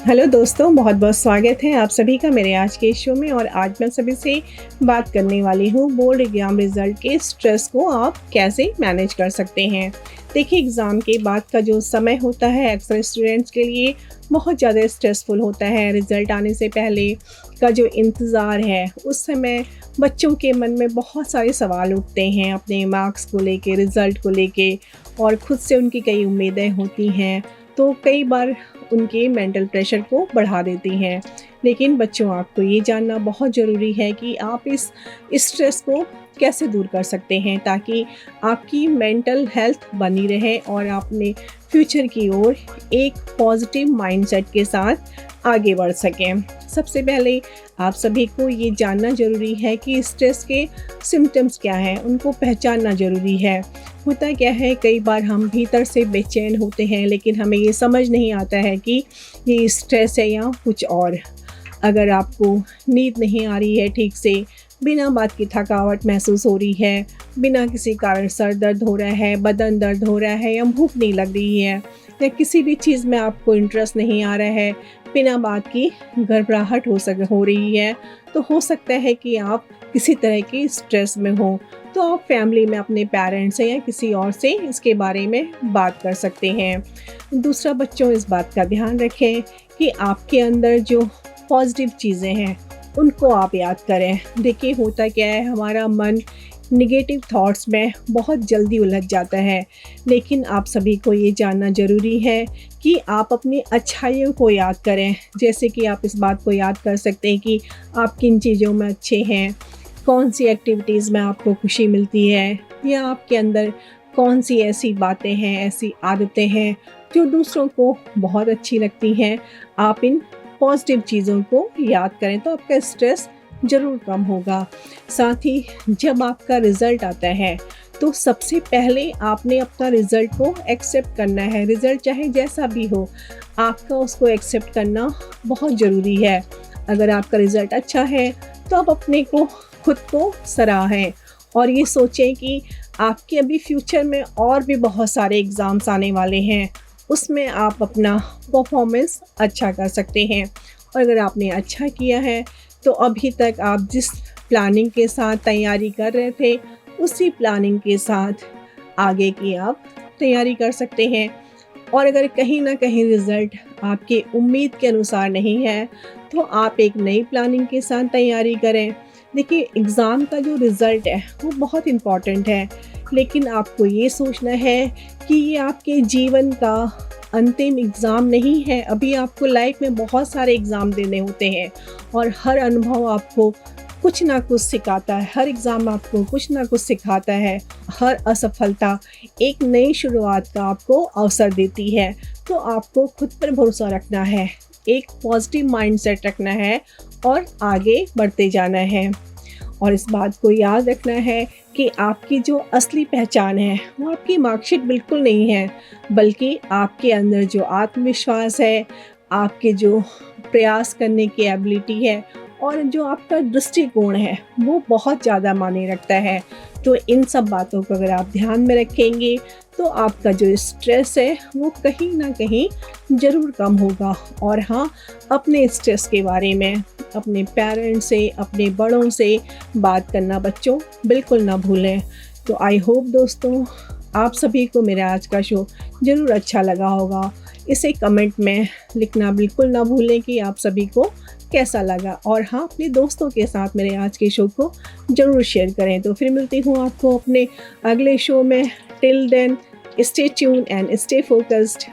Hello दोस्तों, बहुत बहुत स्वागत है आप सभी का मेरे आज के शो में। और आज मैं सभी से बात करने वाली हूँ बोर्ड एग्ज़ाम रिज़ल्ट के स्ट्रेस को आप कैसे मैनेज कर सकते हैं। देखिए, एग्ज़ाम के बाद का जो समय होता है अक्सर स्टूडेंट्स के लिए बहुत ज़्यादा स्ट्रेसफुल होता है। रिज़ल्ट आने से पहले का जो इंतज़ार है, उस समय बच्चों के मन में बहुत सारे सवाल उठते हैं अपने मार्क्स को लेके, रिज़ल्ट को लेके, और खुद से उनकी कई उम्मीदें होती हैं, तो कई बार उनके मेंटल प्रेशर को बढ़ा देती हैं। लेकिन बच्चों, आपको ये जानना बहुत ज़रूरी है कि आप इस स्ट्रेस को कैसे दूर कर सकते हैं ताकि आपकी मेंटल हेल्थ बनी रहे और आप अपने फ्यूचर की ओर एक पॉजिटिव माइंडसेट के साथ आगे बढ़ सकें। सबसे पहले आप सभी को ये जानना ज़रूरी है कि स्ट्रेस के सिम्टम्स क्या हैं, उनको पहचानना ज़रूरी है। होता क्या है, कई बार हम भीतर से बेचैन होते हैं लेकिन हमें ये समझ नहीं आता है कि ये स्ट्रेस है या कुछ और। अगर आपको नींद नहीं आ रही है ठीक से, बिना बात की थकावट महसूस हो रही है, बिना किसी कारण सर दर्द हो रहा है, बदन दर्द हो रहा है, या भूख नहीं लग रही है, या किसी भी चीज़ में आपको इंटरेस्ट नहीं आ रहा है, बिना बात की घबराहट हो रही है, तो हो सकता है कि आप किसी तरह की स्ट्रेस में हो। तो आप फैमिली में अपने पेरेंट्स से या किसी और से इसके बारे में बात कर सकते हैं। दूसरा, बच्चों, इस बात का ध्यान रखें कि आपके अंदर जो पॉजिटिव चीज़ें हैं उनको आप याद करें। देखिए, होता क्या है, हमारा मन नेगेटिव थॉट्स में बहुत जल्दी उलझ जाता है, लेकिन आप सभी को ये जानना ज़रूरी है कि आप अपनी अच्छाइयों को याद करें। जैसे कि आप इस बात को याद कर सकते हैं कि आप किन चीज़ों में अच्छे हैं, कौन सी एक्टिविटीज़ में आपको खुशी मिलती है, या आपके अंदर कौन सी ऐसी बातें हैं, ऐसी आदतें हैं जो दूसरों को बहुत अच्छी लगती हैं। आप इन पॉजिटिव चीज़ों को याद करें तो आपका स्ट्रेस ज़रूर कम होगा। साथ ही जब आपका रिज़ल्ट आता है तो सबसे पहले आपने अपना रिज़ल्ट को एक्सेप्ट करना है। रिज़ल्ट चाहे जैसा भी हो, आपका उसको एक्सेप्ट करना बहुत ज़रूरी है। अगर आपका रिज़ल्ट अच्छा है तो आप अपने को खुद को सराहें और ये सोचें कि आपके अभी फ्यूचर में और भी बहुत सारे एग्ज़ाम्स आने वाले हैं, उसमें आप अपना परफॉर्मेंस अच्छा कर सकते हैं। और अगर आपने अच्छा किया है तो अभी तक आप जिस प्लानिंग के साथ तैयारी कर रहे थे, उसी प्लानिंग के साथ आगे की आप तैयारी कर सकते हैं। और अगर कहीं ना कहीं रिज़ल्ट आपकी उम्मीद के अनुसार नहीं है तो आप एक नई प्लानिंग के साथ तैयारी करें। देखिए, एग्ज़ाम का जो रिज़ल्ट है वो बहुत इम्पॉर्टेंट है, लेकिन आपको ये सोचना है कि ये आपके जीवन का अंतिम एग्ज़ाम नहीं है। अभी आपको लाइफ में बहुत सारे एग्ज़ाम देने होते हैं और हर अनुभव आपको कुछ ना कुछ सिखाता है, हर एग्ज़ाम आपको कुछ ना कुछ सिखाता है। हर असफलता एक नई शुरुआत का आपको अवसर देती है। तो आपको खुद पर भरोसा रखना है, एक पॉजिटिव माइंडसेट रखना है और आगे बढ़ते जाना है। और इस बात को याद रखना है कि आपकी जो असली पहचान है वो आपकी मार्कशीट बिल्कुल नहीं है, बल्कि आपके अंदर जो आत्मविश्वास है, आपके जो प्रयास करने की एबिलिटी है, और जो आपका दृष्टिकोण है वो बहुत ज़्यादा मायने रखता है। तो इन सब बातों को अगर आप ध्यान में रखेंगे तो आपका जो स्ट्रेस है वो कहीं ना कहीं ज़रूर कम होगा। और हाँ, अपने स्ट्रेस के बारे में अपने पेरेंट्स से, अपने बड़ों से बात करना बच्चों बिल्कुल ना भूलें। तो आई होप दोस्तों, आप सभी को मेरा आज का शो ज़रूर अच्छा लगा होगा। इसे कमेंट में लिखना बिल्कुल ना भूलें कि आप सभी को कैसा लगा। और हाँ, अपने दोस्तों के साथ मेरे आज के शो को ज़रूर शेयर करें। तो फिर मिलती हूँ आपको अपने अगले शो में। Till then, stay tuned and stay focused.